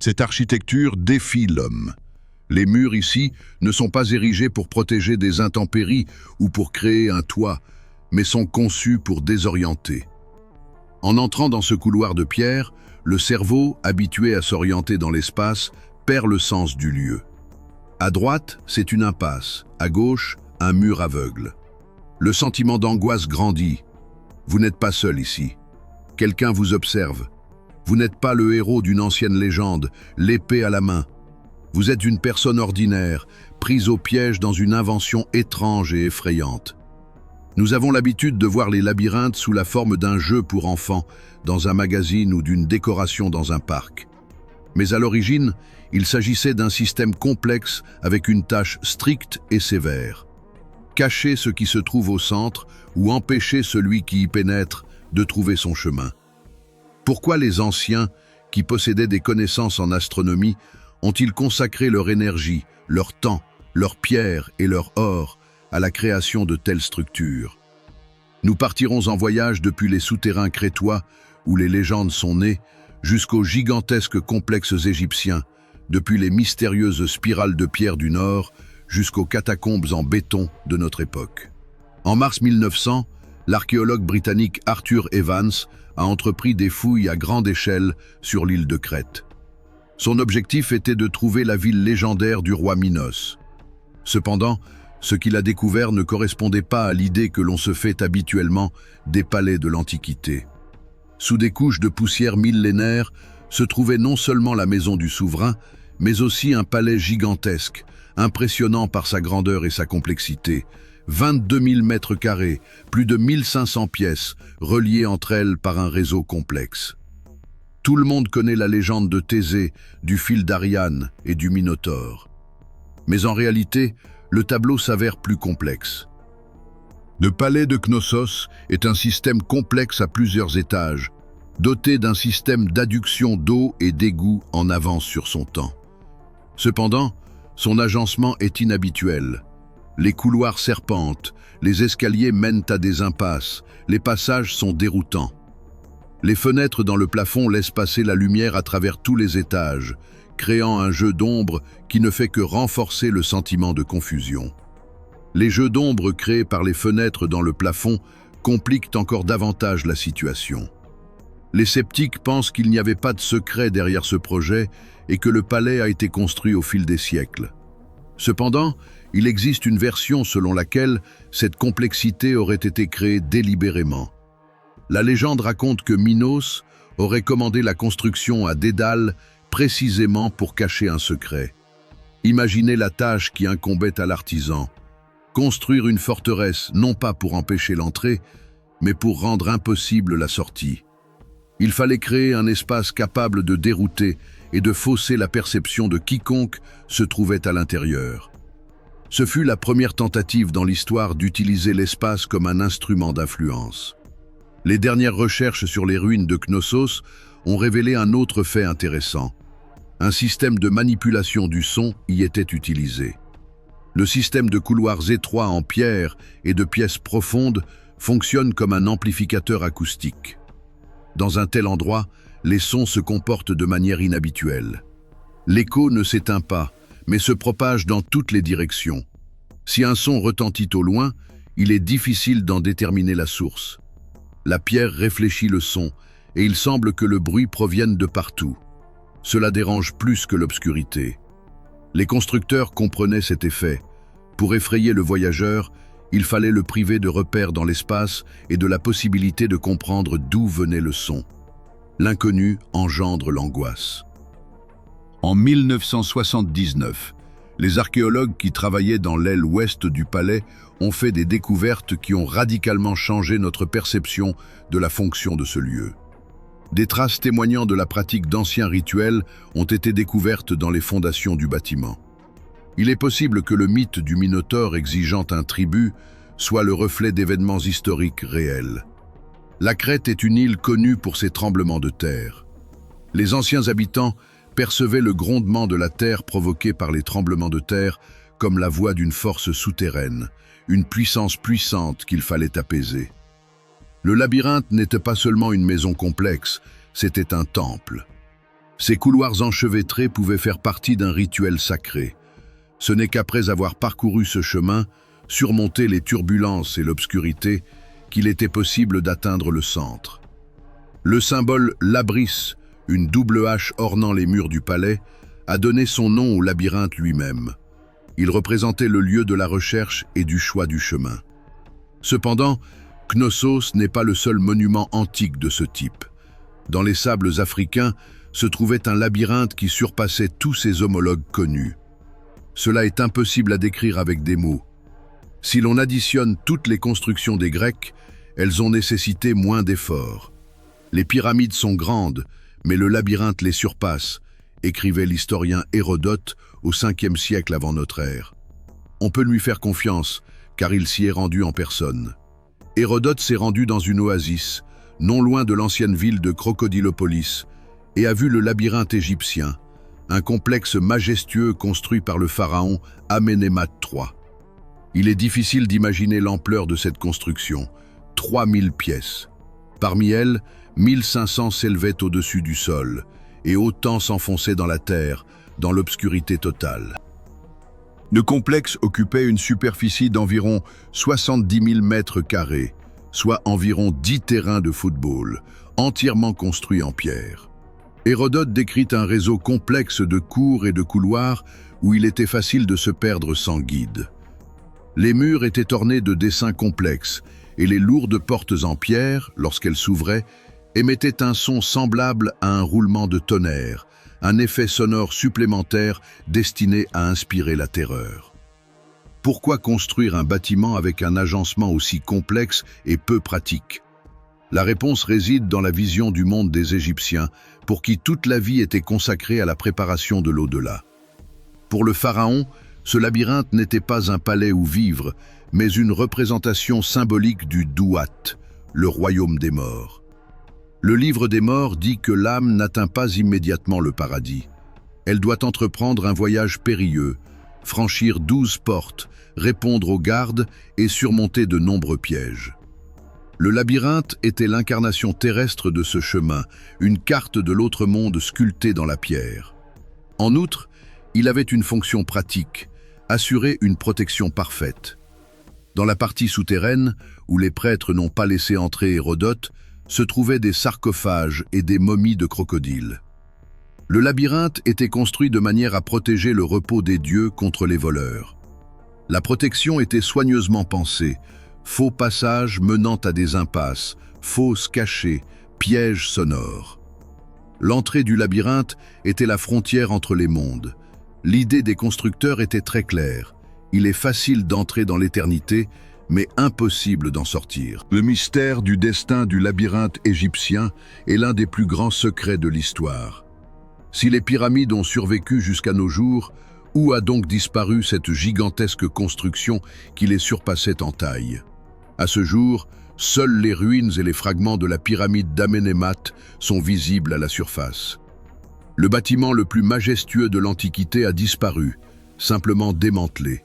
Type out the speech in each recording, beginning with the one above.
Cette architecture défie l'homme. Les murs ici ne sont pas érigés pour protéger des intempéries ou pour créer un toit, mais sont conçus pour désorienter. En entrant dans ce couloir de pierre, le cerveau, habitué à s'orienter dans l'espace, perd le sens du lieu. À droite, c'est une impasse. À gauche, un mur aveugle. Le sentiment d'angoisse grandit. Vous n'êtes pas seul ici. Quelqu'un vous observe. Vous n'êtes pas le héros d'une ancienne légende, l'épée à la main. Vous êtes une personne ordinaire, prise au piège dans une invention étrange et effrayante. Nous avons l'habitude de voir les labyrinthes sous la forme d'un jeu pour enfants, dans un magazine ou d'une décoration dans un parc. Mais à l'origine, il s'agissait d'un système complexe avec une tâche stricte et sévère. Cacher ce qui se trouve au centre ou empêcher celui qui y pénètre de trouver son chemin. Pourquoi les anciens, qui possédaient des connaissances en astronomie, ont-ils consacré leur énergie, leur temps, leurs pierres et leur or à la création de telles structures? Nous partirons en voyage depuis les souterrains crétois, où les légendes sont nées, jusqu'aux gigantesques complexes égyptiens, depuis les mystérieuses spirales de pierre du Nord, jusqu'aux catacombes en béton de notre époque. En mars 1900, l'archéologue britannique Arthur Evans a entrepris des fouilles à grande échelle sur l'île de Crète. Son objectif était de trouver la ville légendaire du roi Minos. Cependant, ce qu'il a découvert ne correspondait pas à l'idée que l'on se fait habituellement des palais de l'Antiquité. Sous des couches de poussière millénaire se trouvait non seulement la maison du souverain, mais aussi un palais gigantesque, impressionnant par sa grandeur et sa complexité. 22 000 mètres carrés, plus de 1500 pièces, reliées entre elles par un réseau complexe. Tout le monde connaît la légende de Thésée, du fil d'Ariane et du Minotaure. Mais en réalité, le tableau s'avère plus complexe. Le palais de Knossos est un système complexe à plusieurs étages, doté d'un système d'adduction d'eau et d'égouts en avance sur son temps. Cependant, son agencement est inhabituel. Les couloirs serpentent, les escaliers mènent à des impasses, les passages sont déroutants. Les fenêtres dans le plafond laissent passer la lumière à travers tous les étages, créant un jeu d'ombre qui ne fait que renforcer le sentiment de confusion. Les jeux d'ombre créés par les fenêtres dans le plafond compliquent encore davantage la situation. Les sceptiques pensent qu'il n'y avait pas de secret derrière ce projet et que le palais a été construit au fil des siècles. Cependant, il existe une version selon laquelle cette complexité aurait été créée délibérément. La légende raconte que Minos aurait commandé la construction à Dédale précisément pour cacher un secret. Imaginez la tâche qui incombait à l'artisan. Construire une forteresse non pas pour empêcher l'entrée, mais pour rendre impossible la sortie. Il fallait créer un espace capable de dérouter et de fausser la perception de quiconque se trouvait à l'intérieur. Ce fut la première tentative dans l'histoire d'utiliser l'espace comme un instrument d'influence. Les dernières recherches sur les ruines de Knossos ont révélé un autre fait intéressant. Un système de manipulation du son y était utilisé. Le système de couloirs étroits en pierre et de pièces profondes fonctionne comme un amplificateur acoustique. Dans un tel endroit, les sons se comportent de manière inhabituelle. L'écho ne s'éteint pas, mais se propage dans toutes les directions. Si un son retentit au loin, il est difficile d'en déterminer la source. La pierre réfléchit le son, et il semble que le bruit provienne de partout. Cela dérange plus que l'obscurité. Les constructeurs comprenaient cet effet. Pour effrayer le voyageur, il fallait le priver de repères dans l'espace et de la possibilité de comprendre d'où venait le son. L'inconnu engendre l'angoisse. En 1979, les archéologues qui travaillaient dans l'aile ouest du palais ont fait des découvertes qui ont radicalement changé notre perception de la fonction de ce lieu. Des traces témoignant de la pratique d'anciens rituels ont été découvertes dans les fondations du bâtiment. Il est possible que le mythe du Minotaure exigeant un tribut soit le reflet d'événements historiques réels. La Crète est une île connue pour ses tremblements de terre. Les anciens habitants percevaient le grondement de la terre provoqué par les tremblements de terre comme la voix d'une force souterraine, une puissance puissante qu'il fallait apaiser. Le labyrinthe n'était pas seulement une maison complexe, c'était un temple. Ces couloirs enchevêtrés pouvaient faire partie d'un rituel sacré. Ce n'est qu'après avoir parcouru ce chemin, surmonté les turbulences et l'obscurité, qu'il était possible d'atteindre le centre. Le symbole Labris, une double hache ornant les murs du palais, a donné son nom au labyrinthe lui-même. Il représentait le lieu de la recherche et du choix du chemin. Cependant, Knossos n'est pas le seul monument antique de ce type. Dans les sables africains se trouvait un labyrinthe qui surpassait tous ses homologues connus. Cela est impossible à décrire avec des mots. Si l'on additionne toutes les constructions des Grecs, elles ont nécessité moins d'efforts. Les pyramides sont grandes, mais le labyrinthe les surpasse, écrivait l'historien Hérodote au 5e siècle avant notre ère. On peut lui faire confiance, car il s'y est rendu en personne. Hérodote s'est rendu dans une oasis, non loin de l'ancienne ville de Crocodilopolis, et a vu le labyrinthe égyptien, un complexe majestueux construit par le pharaon Amenemhat III. Il est difficile d'imaginer l'ampleur de cette construction, 3000 pièces. Parmi elles, 1500 s'élevaient au-dessus du sol, et autant s'enfonçaient dans la terre, dans l'obscurité totale. Le complexe occupait une superficie d'environ 70 000 mètres carrés, soit environ 10 terrains de football, entièrement construits en pierre. Hérodote décrit un réseau complexe de cours et de couloirs où il était facile de se perdre sans guide. Les murs étaient ornés de dessins complexes et les lourdes portes en pierre, lorsqu'elles s'ouvraient, émettaient un son semblable à un roulement de tonnerre, un effet sonore supplémentaire destiné à inspirer la terreur. Pourquoi construire un bâtiment avec un agencement aussi complexe et peu pratique? La réponse réside dans la vision du monde des Égyptiens, pour qui toute la vie était consacrée à la préparation de l'au-delà. Pour le pharaon, ce labyrinthe n'était pas un palais où vivre, mais une représentation symbolique du Duat, le royaume des morts. Le livre des morts dit que l'âme n'atteint pas immédiatement le paradis. Elle doit entreprendre un voyage périlleux, franchir 12 portes, répondre aux gardes et surmonter de nombreux pièges. Le labyrinthe était l'incarnation terrestre de ce chemin, une carte de l'autre monde sculptée dans la pierre. En outre, il avait une fonction pratique, assurer une protection parfaite. Dans la partie souterraine, où les prêtres n'ont pas laissé entrer Hérodote, se trouvaient des sarcophages et des momies de crocodiles. Le labyrinthe était construit de manière à protéger le repos des dieux contre les voleurs. La protection était soigneusement pensée, faux passages menant à des impasses, fosses cachées, pièges sonores. L'entrée du labyrinthe était la frontière entre les mondes. L'idée des constructeurs était très claire. Il est facile d'entrer dans l'éternité, mais impossible d'en sortir. Le mystère du destin du labyrinthe égyptien est l'un des plus grands secrets de l'histoire. Si les pyramides ont survécu jusqu'à nos jours, où a donc disparu cette gigantesque construction qui les surpassait en taille? À ce jour, seules les ruines et les fragments de la pyramide d'Amenemhat sont visibles à la surface. Le bâtiment le plus majestueux de l'Antiquité a disparu, simplement démantelé.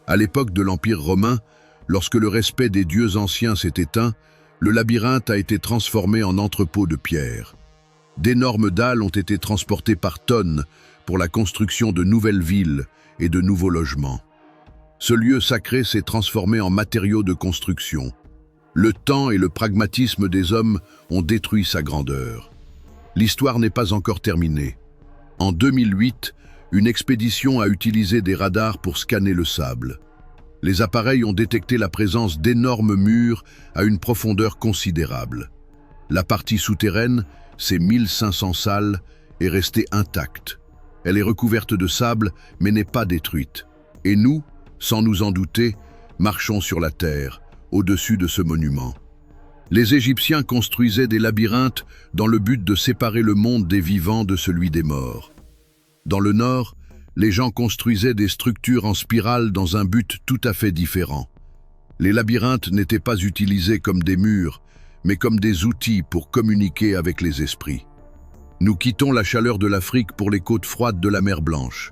À l'époque de l'Empire romain, lorsque le respect des dieux anciens s'est éteint, le labyrinthe a été transformé en entrepôt de pierre. D'énormes dalles ont été transportées par tonnes pour la construction de nouvelles villes et de nouveaux logements. Ce lieu sacré s'est transformé en matériau de construction. Le temps et le pragmatisme des hommes ont détruit sa grandeur. L'histoire n'est pas encore terminée. En 2008, une expédition a utilisé des radars pour scanner le sable. Les appareils ont détecté la présence d'énormes murs à une profondeur considérable. La partie souterraine, ces 1500 salles, est restée intacte. Elle est recouverte de sable, mais n'est pas détruite. Et nous, sans nous en douter, marchons sur la terre, au-dessus de ce monument. Les Égyptiens construisaient des labyrinthes dans le but de séparer le monde des vivants de celui des morts. Dans le nord, les gens construisaient des structures en spirale dans un but tout à fait différent. Les labyrinthes n'étaient pas utilisés comme des murs, mais comme des outils pour communiquer avec les esprits. Nous quittons la chaleur de l'Afrique pour les côtes froides de la mer Blanche.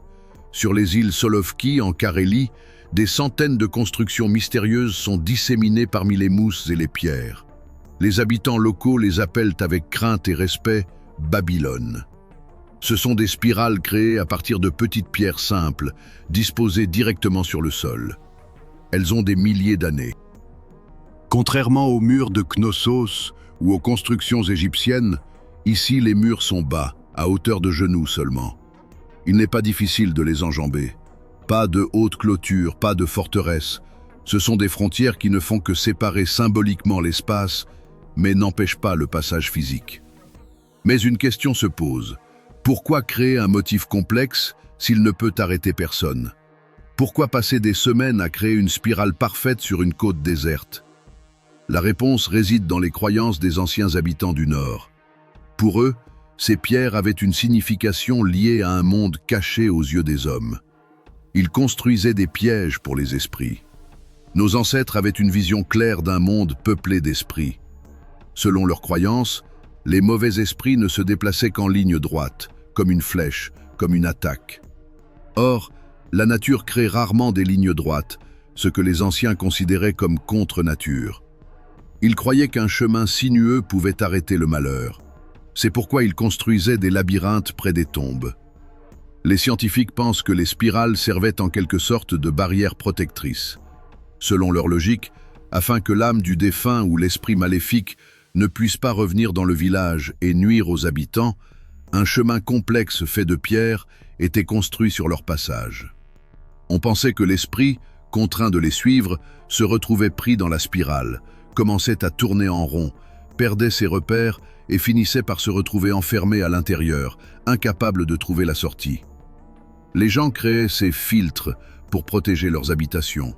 Sur les îles Solovki, en Carélie, des centaines de constructions mystérieuses sont disséminées parmi les mousses et les pierres. Les habitants locaux les appellent avec crainte et respect Babylone. Ce sont des spirales créées à partir de petites pierres simples, disposées directement sur le sol. Elles ont des milliers d'années. Contrairement aux murs de Knossos ou aux constructions égyptiennes, ici les murs sont bas, à hauteur de genoux seulement. Il n'est pas difficile de les enjamber. Pas de haute clôture, pas de forteresse. Ce sont des frontières qui ne font que séparer symboliquement l'espace, mais n'empêchent pas le passage physique. Mais une question se pose. Pourquoi créer un motif complexe s'il ne peut arrêter personne? Pourquoi passer des semaines à créer une spirale parfaite sur une côte déserte? La réponse réside dans les croyances des anciens habitants du Nord. Pour eux, ces pierres avaient une signification liée à un monde caché aux yeux des hommes. Ils construisaient des pièges pour les esprits. Nos ancêtres avaient une vision claire d'un monde peuplé d'esprits. Selon leurs croyances, les mauvais esprits ne se déplaçaient qu'en ligne droite, comme une flèche, comme une attaque. Or, la nature crée rarement des lignes droites, ce que les anciens considéraient comme contre-nature. Ils croyaient qu'un chemin sinueux pouvait arrêter le malheur. C'est pourquoi ils construisaient des labyrinthes près des tombes. Les scientifiques pensent que les spirales servaient en quelque sorte de barrière protectrice. Selon leur logique, afin que l'âme du défunt ou l'esprit maléfique ne puisse pas revenir dans le village et nuire aux habitants, un chemin complexe fait de pierre était construit sur leur passage. On pensait que l'esprit, contraint de les suivre, se retrouvait pris dans la spirale, commençait à tourner en rond, perdait ses repères et finissait par se retrouver enfermé à l'intérieur, incapable de trouver la sortie. Les gens créaient ces filtres pour protéger leurs habitations.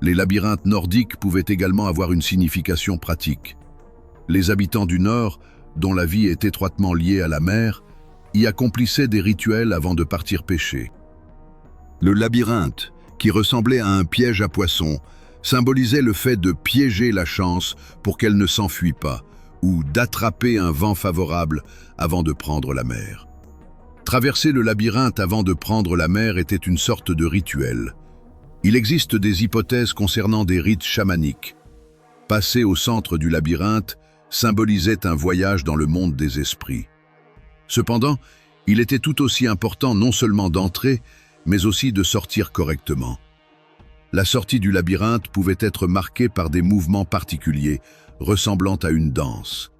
Les labyrinthes nordiques pouvaient également avoir une signification pratique. Les habitants du Nord, dont la vie est étroitement liée à la mer, y accomplissaient des rituels avant de partir pêcher. Le labyrinthe, qui ressemblait à un piège à poissons, symbolisait le fait de piéger la chance pour qu'elle ne s'enfuit pas, ou d'attraper un vent favorable avant de prendre la mer. Traverser le labyrinthe avant de prendre la mer était une sorte de rituel. Il existe des hypothèses concernant des rites chamaniques. Passer au centre du labyrinthe symbolisait un voyage dans le monde des esprits. Cependant, il était tout aussi important non seulement d'entrer, mais aussi de sortir correctement. La sortie du labyrinthe pouvait être marquée par des mouvements particuliers, ressemblant à une danse.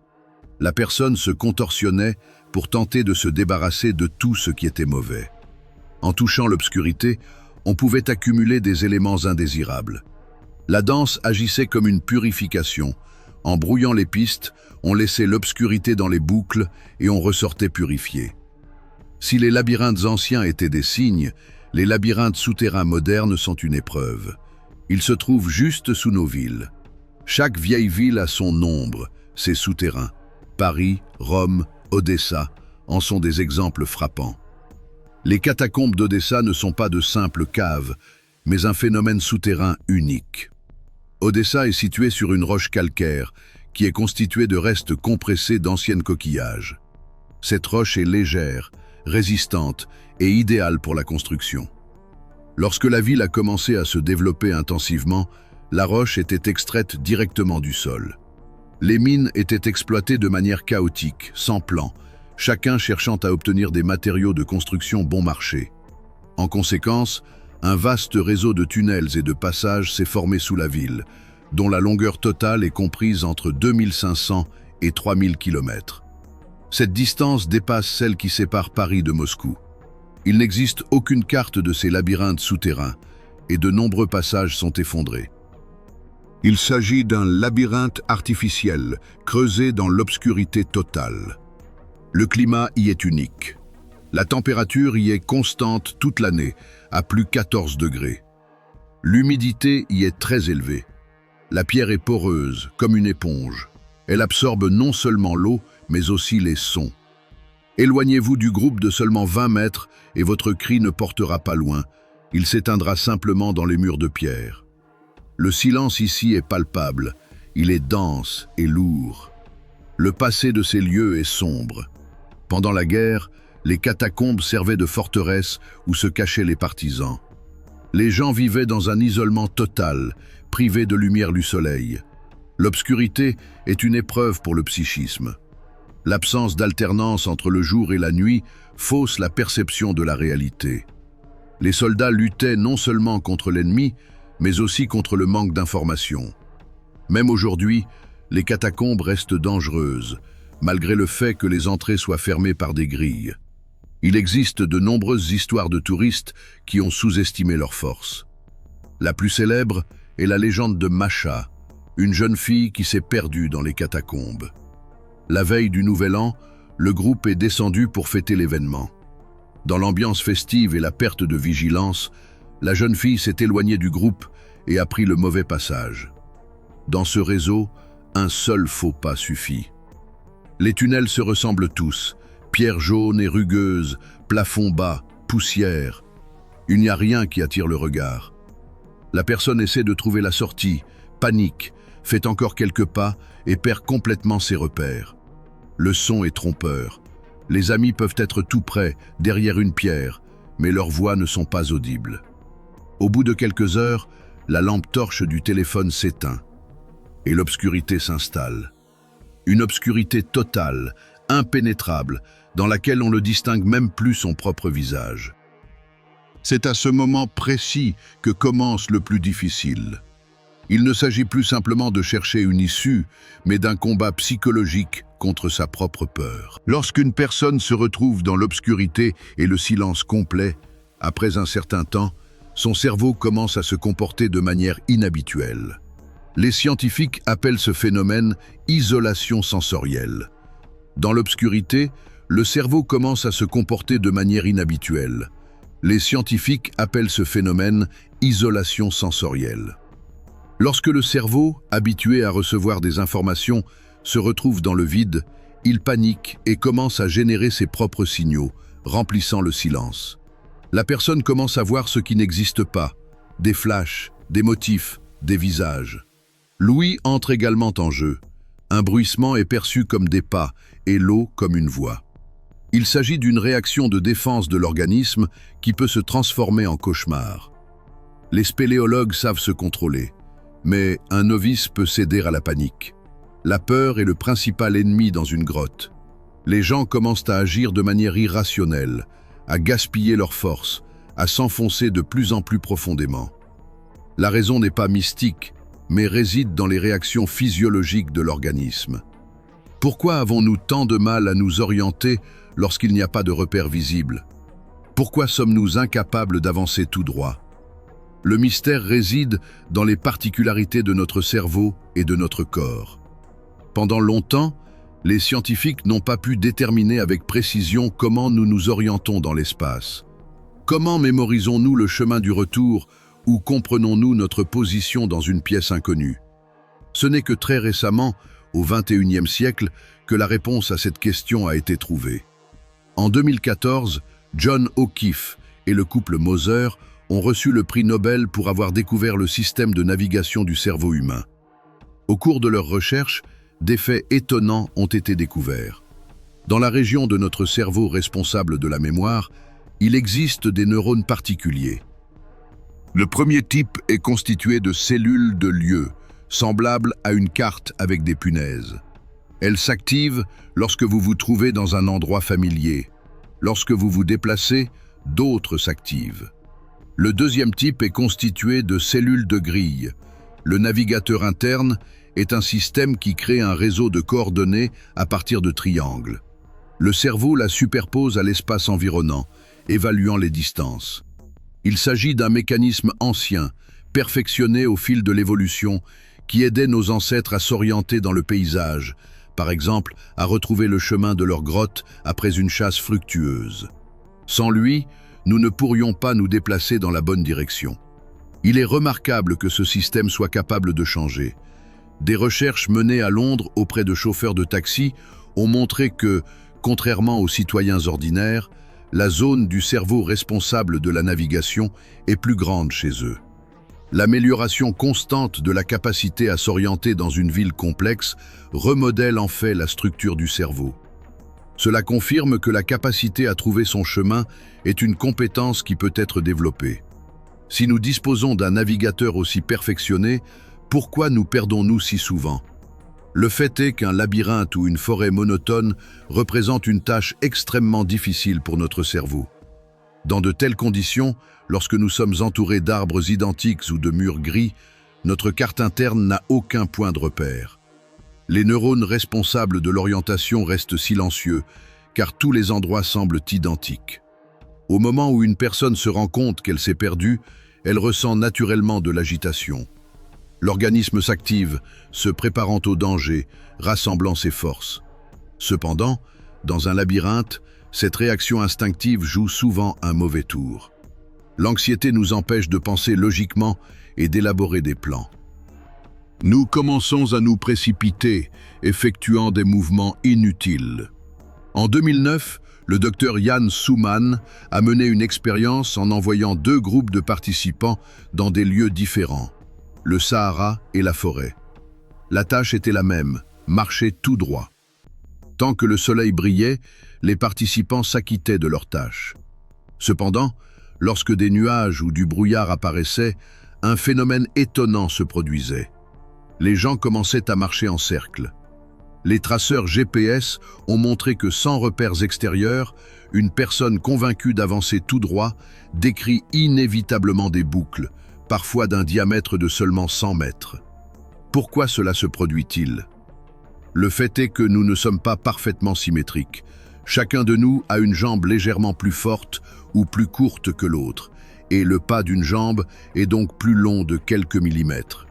La personne se contorsionnait pour tenter de se débarrasser de tout ce qui était mauvais. En touchant l'obscurité, on pouvait accumuler des éléments indésirables. La danse agissait comme une purification. En brouillant les pistes, on laissait l'obscurité dans les boucles et on ressortait purifié. Si les labyrinthes anciens étaient des signes, les labyrinthes souterrains modernes sont une épreuve. Ils se trouvent juste sous nos villes. Chaque vieille ville a son ombre, ses souterrains. Paris, Rome, Odessa en sont des exemples frappants. Les catacombes d'Odessa ne sont pas de simples caves, mais un phénomène souterrain unique. Odessa est située sur une roche calcaire qui est constituée de restes compressés d'anciennes coquillages. Cette roche est légère, résistante et idéale pour la construction. Lorsque la ville a commencé à se développer intensivement, la roche était extraite directement du sol. Les mines étaient exploitées de manière chaotique, sans plan, chacun cherchant à obtenir des matériaux de construction bon marché. En conséquence, un vaste réseau de tunnels et de passages s'est formé sous la ville, dont la longueur totale est comprise entre 2500 et 3000 km. Cette distance dépasse celle qui sépare Paris de Moscou. Il n'existe aucune carte de ces labyrinthes souterrains et de nombreux passages sont effondrés. Il s'agit d'un labyrinthe artificiel, creusé dans l'obscurité totale. Le climat y est unique. La température y est constante toute l'année, à plus 14 degrés. L'humidité y est très élevée. La pierre est poreuse, comme une éponge. Elle absorbe non seulement l'eau, mais aussi les sons. Éloignez-vous du groupe de seulement 20 mètres et votre cri ne portera pas loin. Il s'éteindra simplement dans les murs de pierre. Le silence ici est palpable. Il est dense et lourd. Le passé de ces lieux est sombre. Pendant la guerre, les catacombes servaient de forteresse où se cachaient les partisans. Les gens vivaient dans un isolement total, privés de lumière du soleil. L'obscurité est une épreuve pour le psychisme. L'absence d'alternance entre le jour et la nuit fausse la perception de la réalité. Les soldats luttaient non seulement contre l'ennemi, mais aussi contre le manque d'informations. Même aujourd'hui, les catacombes restent dangereuses, malgré le fait que les entrées soient fermées par des grilles. Il existe de nombreuses histoires de touristes qui ont sous-estimé leur force. La plus célèbre est la légende de Masha, une jeune fille qui s'est perdue dans les catacombes. La veille du Nouvel An, le groupe est descendu pour fêter l'événement. Dans l'ambiance festive et la perte de vigilance, la jeune fille s'est éloignée du groupe et a pris le mauvais passage. Dans ce réseau, un seul faux pas suffit. Les tunnels se ressemblent tous, pierres jaunes et rugueuses, plafond bas, poussière. Il n'y a rien qui attire le regard. La personne essaie de trouver la sortie, panique, fait encore quelques pas et perd complètement ses repères. Le son est trompeur. Les amis peuvent être tout près, derrière une pierre, mais leurs voix ne sont pas audibles. Au bout de quelques heures, la lampe torche du téléphone s'éteint et l'obscurité s'installe. Une obscurité totale, impénétrable, dans laquelle on ne distingue même plus son propre visage. C'est à ce moment précis que commence le plus difficile. Il ne s'agit plus simplement de chercher une issue, mais d'un combat psychologique contre sa propre peur. Lorsqu'une personne se retrouve dans l'obscurité et le silence complet, après un certain temps, son cerveau commence à se comporter de manière inhabituelle. Les scientifiques appellent ce phénomène isolation sensorielle. Dans l'obscurité, le cerveau commence à se comporter de manière inhabituelle. Les scientifiques appellent ce phénomène isolation sensorielle. Lorsque le cerveau, habitué à recevoir des informations, se retrouve dans le vide, il panique et commence à générer ses propres signaux, remplissant le silence. La personne commence à voir ce qui n'existe pas, des flashs, des motifs, des visages. L'ouïe entre également en jeu. Un bruissement est perçu comme des pas et l'eau comme une voix. Il s'agit d'une réaction de défense de l'organisme qui peut se transformer en cauchemar. Les spéléologues savent se contrôler, mais un novice peut céder à la panique. La peur est le principal ennemi dans une grotte. Les gens commencent à agir de manière irrationnelle, à gaspiller leurs forces, à s'enfoncer de plus en plus profondément. La raison n'est pas mystique, mais réside dans les réactions physiologiques de l'organisme. Pourquoi avons-nous tant de mal à nous orienter lorsqu'il n'y a pas de repère visible? Pourquoi sommes-nous incapables d'avancer tout droit? Le mystère réside dans les particularités de notre cerveau et de notre corps. Pendant longtemps, les scientifiques n'ont pas pu déterminer avec précision comment nous nous orientons dans l'espace. Comment mémorisons-nous le chemin du retour ou comprenons-nous notre position dans une pièce inconnue? Ce n'est que très récemment, au XXIe siècle, que la réponse à cette question a été trouvée. En 2014, John O'Keefe et le couple Moser ont reçu le prix Nobel pour avoir découvert le système de navigation du cerveau humain. Au cours de leurs recherches, des faits étonnants ont été découverts. Dans la région de notre cerveau responsable de la mémoire, il existe des neurones particuliers. Le premier type est constitué de cellules de lieu, semblables à une carte avec des punaises. Elles s'activent lorsque vous vous trouvez dans un endroit familier. Lorsque vous vous déplacez, d'autres s'activent. Le deuxième type est constitué de cellules de grille. Le navigateur interne est un système qui crée un réseau de coordonnées à partir de triangles. Le cerveau la superpose à l'espace environnant, évaluant les distances. Il s'agit d'un mécanisme ancien, perfectionné au fil de l'évolution, qui aidait nos ancêtres à s'orienter dans le paysage, par exemple à retrouver le chemin de leur grotte après une chasse fructueuse. Sans lui, nous ne pourrions pas nous déplacer dans la bonne direction. Il est remarquable que ce système soit capable de changer. Des recherches menées à Londres auprès de chauffeurs de taxi ont montré que, contrairement aux citoyens ordinaires, la zone du cerveau responsable de la navigation est plus grande chez eux. L'amélioration constante de la capacité à s'orienter dans une ville complexe remodèle en fait la structure du cerveau. Cela confirme que la capacité à trouver son chemin est une compétence qui peut être développée. Si nous disposons d'un navigateur aussi perfectionné, pourquoi nous perdons-nous si souvent? Le fait est qu'un labyrinthe ou une forêt monotone représente une tâche extrêmement difficile pour notre cerveau. Dans de telles conditions, lorsque nous sommes entourés d'arbres identiques ou de murs gris, notre carte interne n'a aucun point de repère. Les neurones responsables de l'orientation restent silencieux, car tous les endroits semblent identiques. Au moment où une personne se rend compte qu'elle s'est perdue, elle ressent naturellement de l'agitation. L'organisme s'active, se préparant au danger, rassemblant ses forces. Cependant, dans un labyrinthe, cette réaction instinctive joue souvent un mauvais tour. L'anxiété nous empêche de penser logiquement et d'élaborer des plans. Nous commençons à nous précipiter, effectuant des mouvements inutiles. En 2009, le docteur Jan Souman a mené une expérience en envoyant 2 groupes de participants dans des lieux différents, le Sahara et la forêt. La tâche était la même, marcher tout droit. Tant que le soleil brillait, les participants s'acquittaient de leur tâche. Cependant, lorsque des nuages ou du brouillard apparaissaient, un phénomène étonnant se produisait. Les gens commençaient à marcher en cercle. Les traceurs GPS ont montré que sans repères extérieurs, une personne convaincue d'avancer tout droit décrit inévitablement des boucles, parfois d'un diamètre de seulement 100 mètres. Pourquoi cela se produit-il? Le fait est que nous ne sommes pas parfaitement symétriques. Chacun de nous a une jambe légèrement plus forte ou plus courte que l'autre, et le pas d'une jambe est donc plus long de quelques millimètres.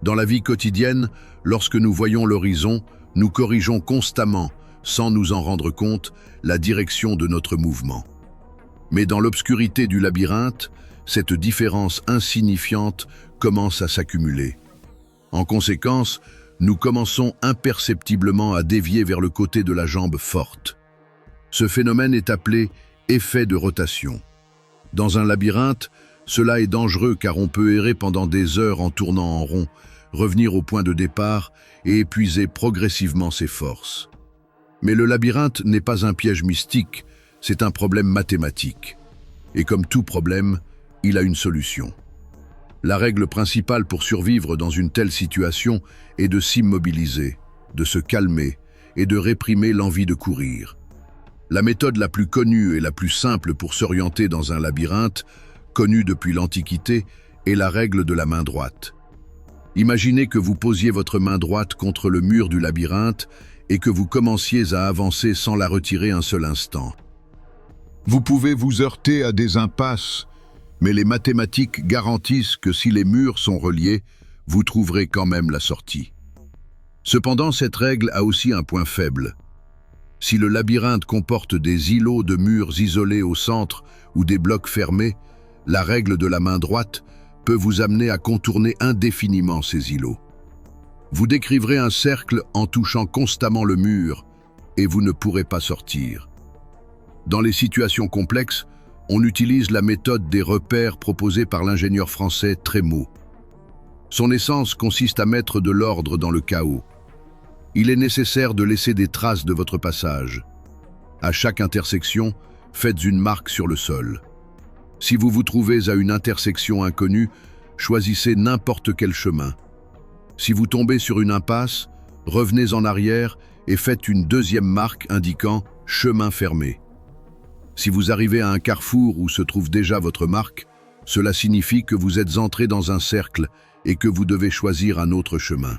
Dans la vie quotidienne, lorsque nous voyons l'horizon, nous corrigeons constamment, sans nous en rendre compte, la direction de notre mouvement. Mais dans l'obscurité du labyrinthe, cette différence insignifiante commence à s'accumuler. En conséquence, nous commençons imperceptiblement à dévier vers le côté de la jambe forte. Ce phénomène est appelé effet de rotation. Dans un labyrinthe, cela est dangereux car on peut errer pendant des heures en tournant en rond, revenir au point de départ et épuiser progressivement ses forces. Mais le labyrinthe n'est pas un piège mystique, c'est un problème mathématique. Et comme tout problème, il a une solution. La règle principale pour survivre dans une telle situation est de s'immobiliser, de se calmer et de réprimer l'envie de courir. La méthode la plus connue et la plus simple pour s'orienter dans un labyrinthe, connue depuis l'Antiquité, est la règle de la main droite. Imaginez que vous posiez votre main droite contre le mur du labyrinthe et que vous commenciez à avancer sans la retirer un seul instant. Vous pouvez vous heurter à des impasses, mais les mathématiques garantissent que si les murs sont reliés, vous trouverez quand même la sortie. Cependant, cette règle a aussi un point faible. Si le labyrinthe comporte des îlots de murs isolés au centre ou des blocs fermés, la règle de la main droite peut vous amener à contourner indéfiniment ces îlots. Vous décriverez un cercle en touchant constamment le mur et vous ne pourrez pas sortir. Dans les situations complexes, on utilise la méthode des repères proposée par l'ingénieur français Trémaux. Son essence consiste à mettre de l'ordre dans le chaos. Il est nécessaire de laisser des traces de votre passage. À chaque intersection, faites une marque sur le sol. Si vous vous trouvez à une intersection inconnue, choisissez n'importe quel chemin. Si vous tombez sur une impasse, revenez en arrière et faites une deuxième marque indiquant « chemin fermé ». Si vous arrivez à un carrefour où se trouve déjà votre marque, cela signifie que vous êtes entré dans un cercle et que vous devez choisir un autre chemin.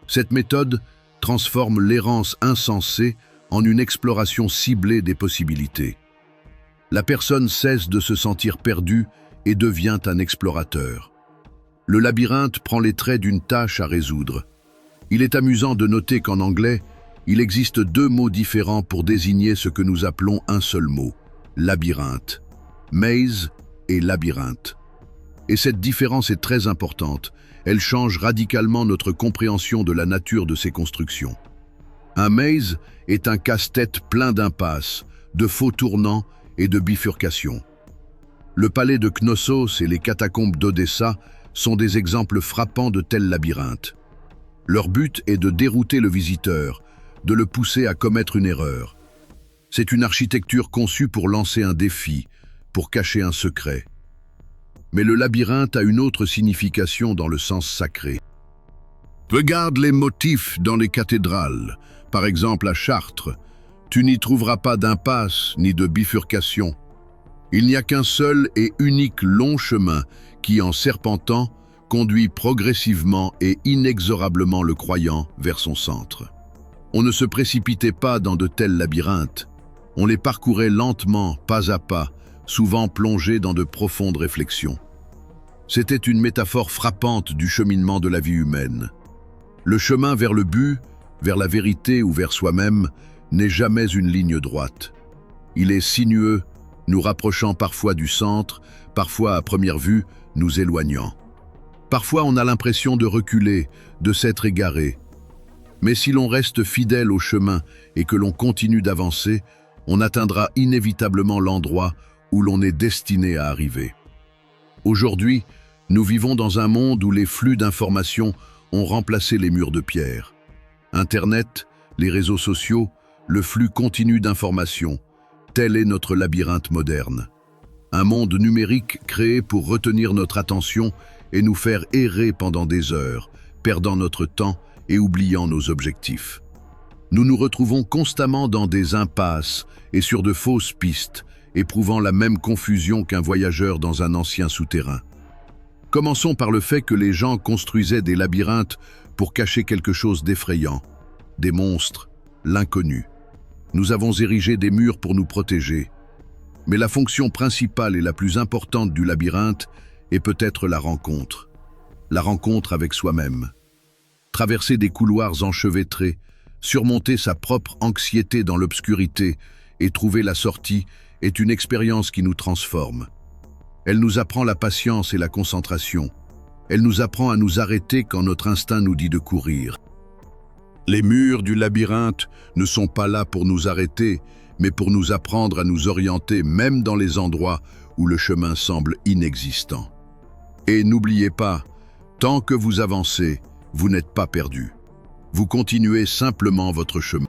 Cette méthode transforme l'errance insensée en une exploration ciblée des possibilités. La personne cesse de se sentir perdue et devient un explorateur. Le labyrinthe prend les traits d'une tâche à résoudre. Il est amusant de noter qu'en anglais, il existe 2 mots différents pour désigner ce que nous appelons un seul mot, labyrinthe. Maze et labyrinthe. Et cette différence est très importante. Elle change radicalement notre compréhension de la nature de ces constructions. Un maze est un casse-tête plein d'impasses, de faux tournants et de bifurcations. Le palais de Knossos et les catacombes d'Odessa sont des exemples frappants de tels labyrinthes. Leur but est de dérouter le visiteur, de le pousser à commettre une erreur. C'est une architecture conçue pour lancer un défi, pour cacher un secret. Mais le labyrinthe a une autre signification dans le sens sacré. Regarde les motifs dans les cathédrales, par exemple à Chartres. Tu n'y trouveras pas d'impasse ni de bifurcation. Il n'y a qu'un seul et unique long chemin qui, en serpentant, conduit progressivement et inexorablement le croyant vers son centre. On ne se précipitait pas dans de tels labyrinthes. On les parcourait lentement, pas à pas, souvent plongés dans de profondes réflexions. C'était une métaphore frappante du cheminement de la vie humaine. Le chemin vers le but, vers la vérité ou vers soi-même, n'est jamais une ligne droite. Il est sinueux, nous rapprochant parfois du centre, parfois à première vue, nous éloignant. Parfois on a l'impression de reculer, de s'être égaré. Mais si l'on reste fidèle au chemin et que l'on continue d'avancer, on atteindra inévitablement l'endroit où l'on est destiné à arriver. Aujourd'hui, nous vivons dans un monde où les flux d'informations ont remplacé les murs de pierre. Internet, les réseaux sociaux, le flux continu d'informations, tel est notre labyrinthe moderne. Un monde numérique créé pour retenir notre attention et nous faire errer pendant des heures, perdant notre temps et oubliant nos objectifs. Nous nous retrouvons constamment dans des impasses et sur de fausses pistes, éprouvant la même confusion qu'un voyageur dans un ancien souterrain. Commençons par le fait que les gens construisaient des labyrinthes pour cacher quelque chose d'effrayant, des monstres, l'inconnu. Nous avons érigé des murs pour nous protéger. Mais la fonction principale et la plus importante du labyrinthe est peut-être la rencontre avec soi-même. Traverser des couloirs enchevêtrés, surmonter sa propre anxiété dans l'obscurité et trouver la sortie est une expérience qui nous transforme. Elle nous apprend la patience et la concentration. Elle nous apprend à nous arrêter quand notre instinct nous dit de courir. Les murs du labyrinthe ne sont pas là pour nous arrêter, mais pour nous apprendre à nous orienter même dans les endroits où le chemin semble inexistant. Et n'oubliez pas, tant que vous avancez, vous n'êtes pas perdu. Vous continuez simplement votre chemin.